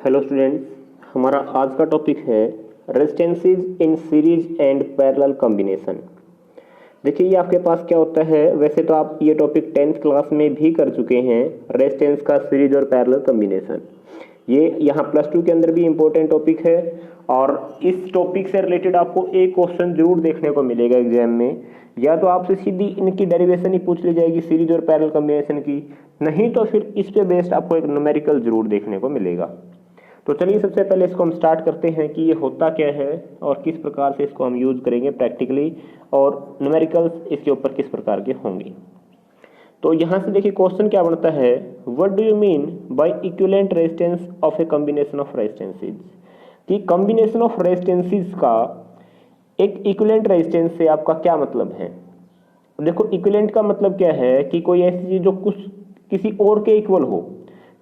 Hello students, हमारा आज का टॉपिक है resistances in series and parallel combination. देखिए ये आपके पास क्या होता है। वैसे तो आप ये टॉपिक 10th क्लास में भी कर चुके हैं, रेजिस्टेंस का सीरीज और पैरेलल कॉम्बिनेशन। ये यहाँ +2 के अंदर भी इम्पोर्टेंट टॉपिक है और इस टॉपिक से रिलेटेड आपको एक क्वेश्चन जरूर देखने को मिलेगा एग्जाम में। या तो आपसे सीधी इनकी डेरिवेशन ही पूछ ली जाएगी सीरीज और पैरेलल कॉम्बिनेशन की, नहीं तो फिर इस पे बेस्ड आपको एक न्यूमेरिकल जरूर देखने को मिलेगा। तो चलिए सबसे पहले इसको हम स्टार्ट करते हैं कि ये होता क्या है और किस प्रकार से इसको हम यूज करेंगे प्रैक्टिकली, और न्यूमेरिकल्स इसके ऊपर किस प्रकार के होंगे। तो यहाँ से देखिए क्वेश्चन क्या बनता है, what do you mean by equivalent resistance of a combination of resistances. कि कॉम्बिनेशन ऑफ रेजिस्टेंसेस का एक इक्विवेलेंट रेजिस्टेंस से आपका क्या मतलब है। देखो इक्विवेलेंट का मतलब क्या है कि कोई ऐसी चीज जो कुछ किसी और के इक्वल हो।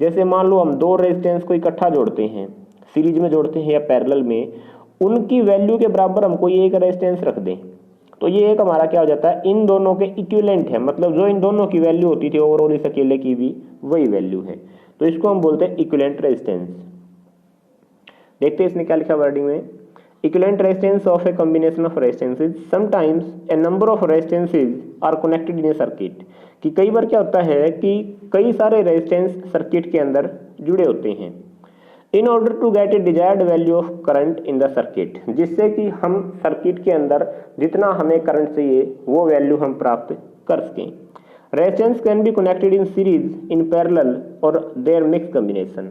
जैसे मान लो हम दो रेजिस्टेंस को इकट्ठा जोड़ते हैं, सीरीज में जोड़ते हैं या पैरेलल में, उनकी वैल्यू के बराबर हम कोई एक रेजिस्टेंस रख दें तो ये एक हमारा क्या हो जाता है, इन दोनों के इक्विवेलेंट है। मतलब जो इन दोनों की वैल्यू होती थी ओवरऑल इस अकेले की भी वही वैल्यू है, तो इसको हम बोलते हैं इक्विवेलेंट रेजिस्टेंस। देखते हैं इसने क्या लिखा वर्डिंग में, equivalent resistance of a combination of resistances, sometimes a number of resistances are connected in a circuit. कि कई बार क्या होता है कि कई सारे रेजिस्टेंस सर्किट के अंदर जुड़े होते हैं, in order to get a desired value of current in the circuit, जिससे कि हम सर्किट के अंदर जितना हमें करंट चाहिए वो वैल्यू हम प्राप्त कर सकें। Resistance can be connected in series, in parallel और देयर मिक्स कॉम्बिनेशन।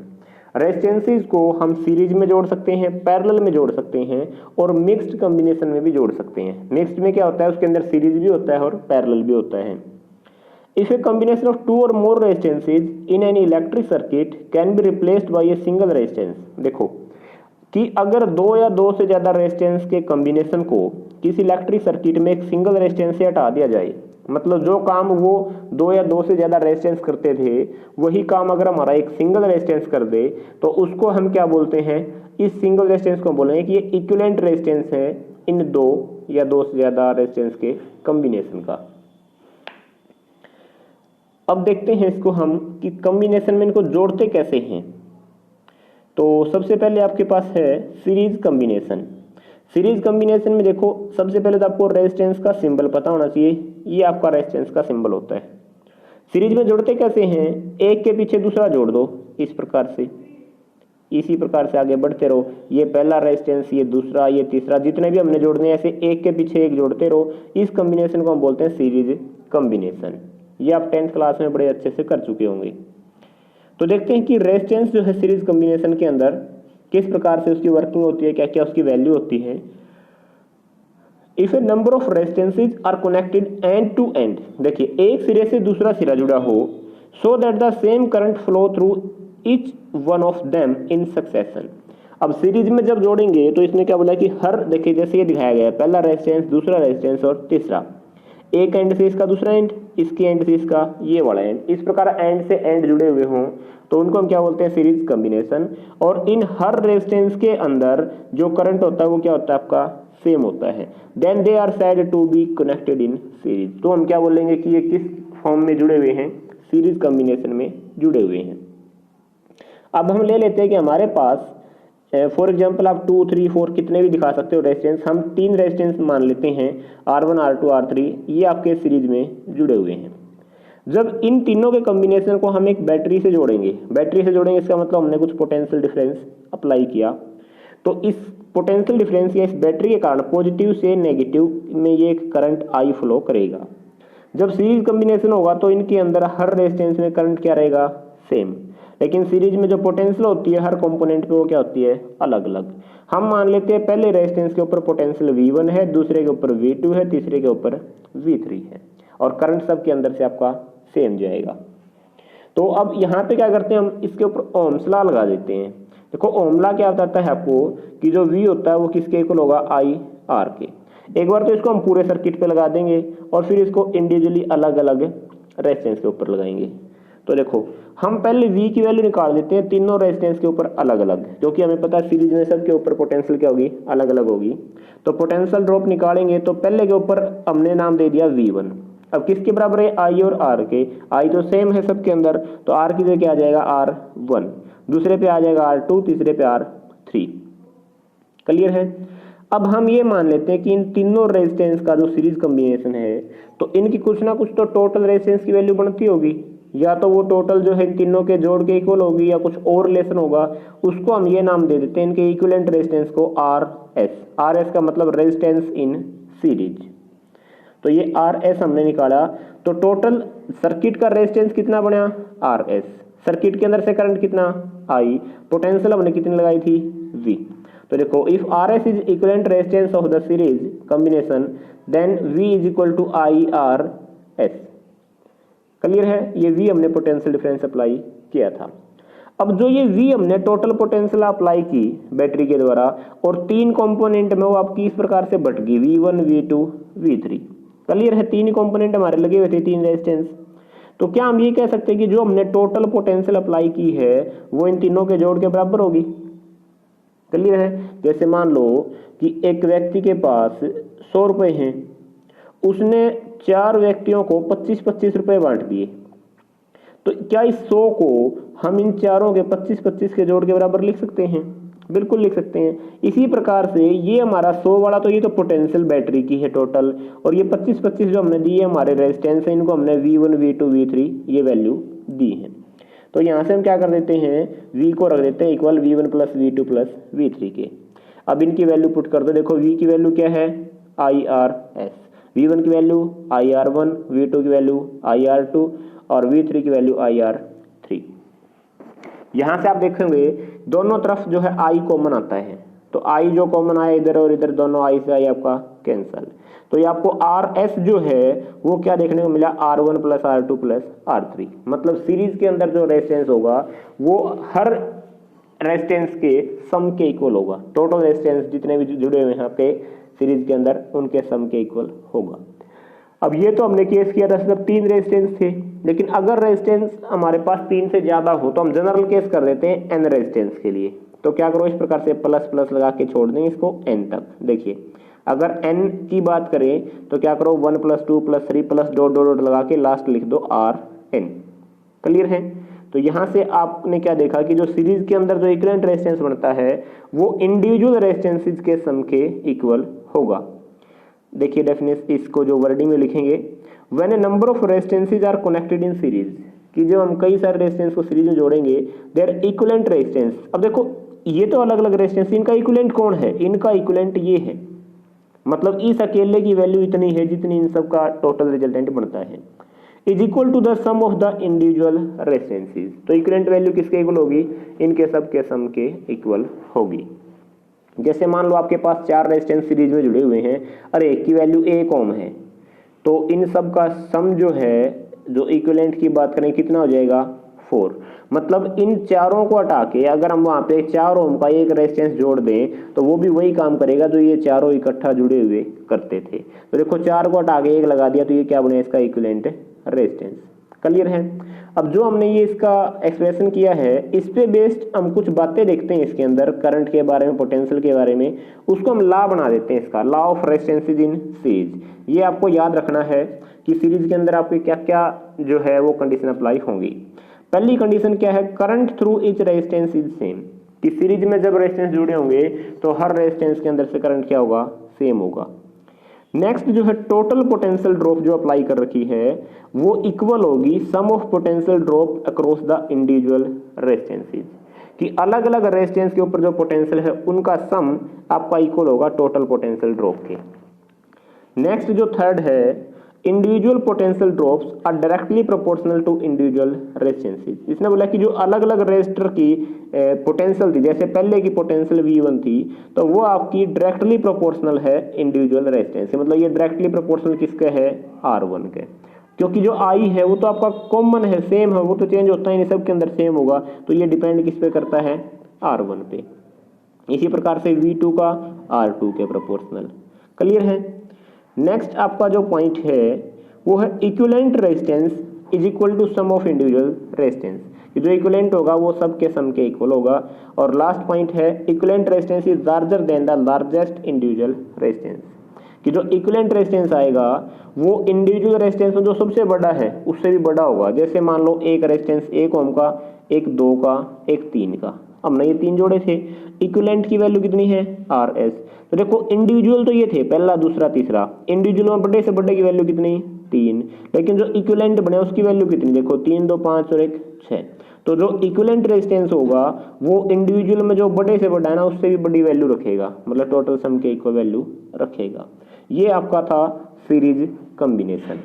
रेजिस्टेंसेस को हम सीरीज में जोड़ सकते हैं, पैरेलल में जोड़ सकते हैं और मिक्स्ड कॉम्बिनेशन में भी जोड़ सकते हैं। मिक्स्ड में क्या होता है, उसके अंदर सीरीज भी होता है और पैरेलल भी होता है। If a combination of two or more resistances in an electric circuit can be replaced by a single resistance। देखो कि अगर दो या दो से ज्यादा रेजिस्टेंस के कॉम्बिनेशन को किसी इलेक्ट्रिक सर्किट में एक सिंगल रेजिस्टेंस से हटा दिया जाए, मतलब जो काम वो दो या दो से ज्यादा रेजिस्टेंस करते थे वही काम अगर हमारा एक सिंगल रेजिस्टेंस कर दे तो उसको हम क्या बोलते हैं, इस सिंगल रेजिस्टेंस को बोलेंगे कि ये इक्विवेलेंट रेजिस्टेंस है इन दो या दो से ज्यादा रेजिस्टेंस के कॉम्बिनेशन का। अब देखते हैं इसको हम कि कॉम्बिनेशन में इनको जोड़ते कैसे हैं। तो सबसे पहले आपके पास है सीरीज कॉम्बिनेशन। सीरीज कॉम्बिनेशन में देखो सबसे पहले तो आपको रेजिस्टेंस का सिंबल पता होना चाहिए, ये आपका रेजिस्टेंस का सिंबल होता है। सीरीज में जोड़ते कैसे हैं, एक के पीछे दूसरा जोड़ दो इस प्रकार से, इसी प्रकार से आगे बढ़ते रहो। ये पहला रेजिस्टेंस, ये दूसरा, ये तीसरा, जितने भी हमने जोड़ने ऐसे एक के पीछे एक जोड़ते रहो। इस कॉम्बिनेशन को हम बोलते हैं सीरीज कॉम्बिनेशन। ये आप 10th क्लास में बड़े अच्छे से कर चुके होंगे। तो देखते हैं कि रेजिस्टेंस जो है सीरीज कॉम्बिनेशन के अंदर किस प्रकार से उसकी वर्किंग होती है, क्या क्या उसकी वैल्यू होती है। If a number of resistances are connected end to end, देखिए एक सिरे से दूसरा सिरा जुड़ा हो, so that the same current flow through each one of them in succession. अब सीरीज में जब जोड़ेंगे तो इसने क्या बोला कि हर, देखिए जैसे ये दिखाया गया है, पहला रेजिस्टेंस, दूसरा रेजिस्टेंस और तीसरा, एक एंड से इसका दूसरा एंड, इसके एंड से इसका ये वाला एंड, इस प्रकार एंड से एंड जुड़े हुए हों तो उनको हम क्या बोलते हैं, सीरीज कॉम्बिनेशन। और इन हर रेजिस्टेंस के अंदर जो करंट होता है वो क्या होता है, आपका सेम होता है। Then they are said to be connected in series. तो हम क्या बोलेंगे कि ये किस फॉर्म में जुड़े हुए हैं, सीरीज कॉम्बिनेशन में जुड़े हुए हैं। अब हम ले लेते हैं कि हमारे पास फॉर एग्जाम्पल आप 2, 3, 4 कितने भी दिखा सकते हो रेजिस्टेंस, हम 3 रेजिस्टेंस मान लेते हैं, R1, R2, R3, ये आपके सीरीज में जुड़े हुए हैं। जब इन तीनों के कॉम्बिनेशन को हम एक बैटरी से जोड़ेंगे, बैटरी से जोड़ेंगे इसका मतलब हमने कुछ पोटेंशियल डिफरेंस अप्लाई किया, तो इस पोटेंशियल डिफरेंस या इस बैटरी के कारण पॉजिटिव से नेगेटिव में ये करंट आई फ्लो करेगा। जब सीरीज कॉम्बिनेशन होगा तो इनके अंदर हर रेजिस्टेंस में करंट क्या रहेगा, सेम। लेकिन सीरीज में जो पोटेंशियल होती है हर कंपोनेंट पे वो क्या होती है, अलग अलग। हम मान लेते हैं पहले रेजिस्टेंस के ऊपर पोटेंशियल V1 है, दूसरे के ऊपर V2 है, तीसरे के ऊपर V3 है, और करंट सब के अंदर से आपका सेम जाएगा। तो अब यहाँ पे क्या करते हैं, हम इसके ऊपर ओम्स लॉ लगा देते हैं। देखो ओम लॉ क्या बताता है आपको कि जो V होता है वो किसके इक्वल होगा, IR के। एक बार तो इसको हम पूरे सर्किट पे लगा देंगे और फिर इसको इंडिविजुअली अलग अलग रेजिस्टेंस के ऊपर लगाएंगे। तो देखो हम पहले V की वैल्यू निकाल देते हैं तीनों रेजिस्टेंस के ऊपर अलग अलग, जो कि हमें पता है सीरीज में सब के ऊपर पोटेंशियल क्या होगी, अलग अलग होगी। तो पोटेंशियल ड्रॉप निकालेंगे तो पहले के ऊपर हमने नाम दे दिया V1। अब किसके बराबर है, I और R के, I तो सेम है सबके अंदर, तो R की जगह क्या आ जाएगा, R1। दूसरे पे आ जाएगा R2, तीसरे पे R3। क्लियर है। अब हम ये मान लेते हैं कि इन तीनों रेजिस्टेंस का जो सीरीज कॉम्बिनेशन है तो इनकी कुछ ना कुछ तो टोटल रेजिस्टेंस की वैल्यू बनती होगी, या तो वो टोटल जो है इन तीनों के जोड़ के इक्वल होगी या कुछ और रिलेशन होगा, उसको हम ये नाम दे देते हैं इनके इक्विवेलेंट रेजिस्टेंस को RS। RS का मतलब रेजिस्टेंस इन सीरीज। तो ये RS हमने निकाला, तो टोटल सर्किट का रेजिस्टेंस कितना बना RS, सर्किट के अंदर से करंट कितना I, पोटेंशियल हमने कितनी लगाई थी V। तो देखो if RS is equivalent resistance of the series combination then V is equal to IRS। Clear है, ये V हमने पोटेंशियल डिफरेंस अप्लाई किया था। अब जो ये V हमने टोटल पोटेंशियल अप्लाई की बैटरी के द्वारा और तीन कंपोनेंट में वो आपकी इस प्रकार से बट गई V1, V2, V3। क्लियर है, तीन कंपोनेंट हमारे लगे हुए थे, तीन रेजिस्टेंस। तो क्या हम ये कह सकते हैं कि जो हमने टोटल पोटेंशियल अप्लाई की है वो इन तीनों के जोड़ के बराबर होगी। क्लियर है, जैसे मान लो कि एक व्यक्ति के पास 100 रुपए हैं, उसने 4 व्यक्तियों को 25-25 रुपए बांट दिए, तो क्या इस 100 को हम इन चारों के 25-25 के जोड़ के बराबर लिख सकते हैं? बिल्कुल लिख सकते हैं। इसी प्रकार से ये हमारा 100 वाला तो ये तो पोटेंशियल बैटरी की है टोटल, और ये 25-25 जो हमने दिए हमारे रेजिस्टेंस है, इनको हमने V1, V2, V3 ये वैल्यू दी है। तो यहाँ से हम क्या कर देते हैं, V को रख देते हैं equal V1 plus V2 plus V3 के। अब इनकी वैल्यू पुट कर दो। देखो V की वैल्यू क्या है IRS, V1 की वैल्यू IR1, V2 की वैल्यू IR2 और V3 की वैल्यू IR3। यहाँ से आप देखेंगे दोनों तरफ जो है I कॉमन आता है, तो I जो कॉमन आया इधर और इधर, दोनों I से I आपका कैंसल। तो ये आपको RS जो है वो क्या देखने को मिला R1 plus R2 plus R3। मतलब सीरीज के अंदर जो रेजिस्टेंस होगा वो हर रेजिस्टेंस के सम के इक्वल होगा। टोटल रेजिस्टेंस जितने भी जुड़े हुए हैं आपके सीरीज के अंदर उनके सम के इक्वल होगा। अब ये तो हमने केस किया था सिर्फ 3 रेजिस्टेंस थे, लेकिन अगर रेजिस्टेंस हमारे पास 3 से ज्यादा हो तो हम जनरल केस कर देते हैं n रेजिस्टेंस के लिए। तो क्या करो, इस प्रकार से प्लस प्लस लगा के छोड़ देंगे इसको n तक। देखिए अगर n की बात करें तो क्या करो 1 plus 2 plus 3 plus dot dot dot लगा के लास्ट लिख दो RN। क्लियर है। तो यहाँ से आपने क्या देखा कि जो सीरीज के अंदर जो इक्विवेलेंट रेजिस्टेंस बनता है वो इंडिविजुअल रेजिस्टेंसेस के सम के इक्वल होगा। देखिए डेफिनेशन, इसको जो वर्डिंग में लिखेंगे, when a number of resistances are connected in series, कि जब हम कई सारे रेजिस्टेंस को सीरीज में जोड़ेंगे देयर इक्विवेलेंट रेजिस्टेंस। अब देखो ये तो अलग अलग रेजिस्टेंस, इनका इक्विवेलेंट कौन है, इनका इक्विवेलेंट ये है, मतलब इस अकेले की वैल्यू इतनी है जितनी इन सब का टोटल रिजल्टेंट बनता है, is equal to the sum of the individual resistances. तो इक्विवेलेंट वैल्यू किसके इक्वल होगी, इनके सब के सम के इक्वल होगी। जैसे मान लो आपके पास 4 रेजिस्टेंस सीरीज में जुड़े हुए हैं और एक की वैल्यू 1 ओम है, तो इन सब का सम जो है, जो इक्विवेलेंट की बात करें कितना हो जाएगा 4। मतलब इन चारों को हटा के अगर हम वहां पे 4 ओम का एक रेजिस्टेंस जोड़ दें तो वो भी वही काम करेगा जो ये चारों इकट्ठा जुड़े हुए करते थे। तो देखो 4 को हटा के 1 लगा दिया तो ये क्या बने, इसका इक्विवेलेंट रेजिस्टेंस। क्लियर है। अब जो हमने ये इसका एक्सप्रेशन किया है इस पे बेस्ड हम कुछ बातें देखते हैं इसके अंदर, करंट के बारे में, पोटेंशियल के बारे में, उसको हम लॉ बना देते हैं इसका, law of resistances in series. ये आपको याद रखना है कि सीरीज के अंदर आपके क्या क्या जो है वो कंडीशन अप्लाई होंगी। पहली कंडीशन क्या है, current through each resistance is same, कि सीरीज में जब रेजिस्टेंस जुड़े होंगे तो हर रेजिस्टेंस के अंदर से करंट क्या होगा, सेम होगा। नेक्स्ट जो है टोटल पोटेंशियल ड्रॉप जो अप्लाई कर रखी है वो इक्वल होगी sum of potential drop across the individual resistances, कि अलग अलग रेजिस्टेंस के ऊपर जो पोटेंशियल है उनका सम आपका इक्वल होगा टोटल पोटेंशियल ड्रॉप के। नेक्स्ट जो थर्ड है, individual potential drops are directly proportional to individual resistances. इसने बोला कि जो अलग अलग रेजिस्टर की पोटेंशियल थी, जैसे पहले की पोटेंशियल V1 थी तो वो आपकी डायरेक्टली प्रोपोर्शनल है इंडिविजुअल रेजिस्टेंस से। मतलब ये डायरेक्टली प्रोपोर्शनल किसके है, R1 के, क्योंकि जो I है वो तो आपका कॉमन है, सेम है, वो तो चेंज होता ही नहीं, सबके अंदर सेम होगा, तो ये डिपेंड किस पे करता है, R1 पे। इसी प्रकार से V2 का R2 के प्रोपोर्शनल। क्लियर है। नेक्स्ट आपका जो पॉइंट है वो है equivalent resistance is equal to sum of individual resistance, कि जो इक्विवेलेंट होगा वो सब के सम के इक्वल होगा। और लास्ट पॉइंट है equivalent resistance is larger than the largest individual resistance, कि जो इक्विवेलेंट रेजिस्टेंस आएगा वो इंडिविजुअल रेजिस्टेंस में जो सबसे बड़ा है उससे भी बड़ा होगा। जैसे मान लो एक रेजिस्टेंस 1 ओम का एक 2 का, एक 3 का। अब ना ये 3 जोड़े थे, इक्विवेलेंट की वैल्यू कितनी है आर एस। तो देखो इंडिविजुअल तो ये थे पहला, दूसरा, तीसरा, इंडिविजुअल में बड़े से बड़े की वैल्यू कितनी 3, लेकिन जो इक्विवेलेंट बने उसकी वैल्यू कितनी, देखो 3 2 5 और 1 6। तो जो इक्विवेलेंट रेजिस्टेंस होगा वो इंडिविजुअल में जो बड़े से बड़ा है ना उससे भी बड़ी वैल्यू रखेगा, मतलब टोटल सम के इक्वल वैल्यू रखेगा। ये आपका था सीरीज कॉम्बिनेशन,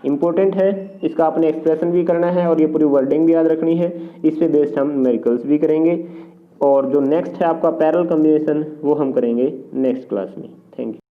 इंपॉर्टेंट है, इसका आपने एक्सप्रेशन भी करना है और ये पूरी वर्डिंग भी याद रखनी है। इस पे बेस्ड हम न्यूमेरिकल्स भी करेंगे और जो नेक्स्ट है आपका पैरेलल कॉम्बिनेशन वो हम करेंगे नेक्स्ट क्लास में। Thank you.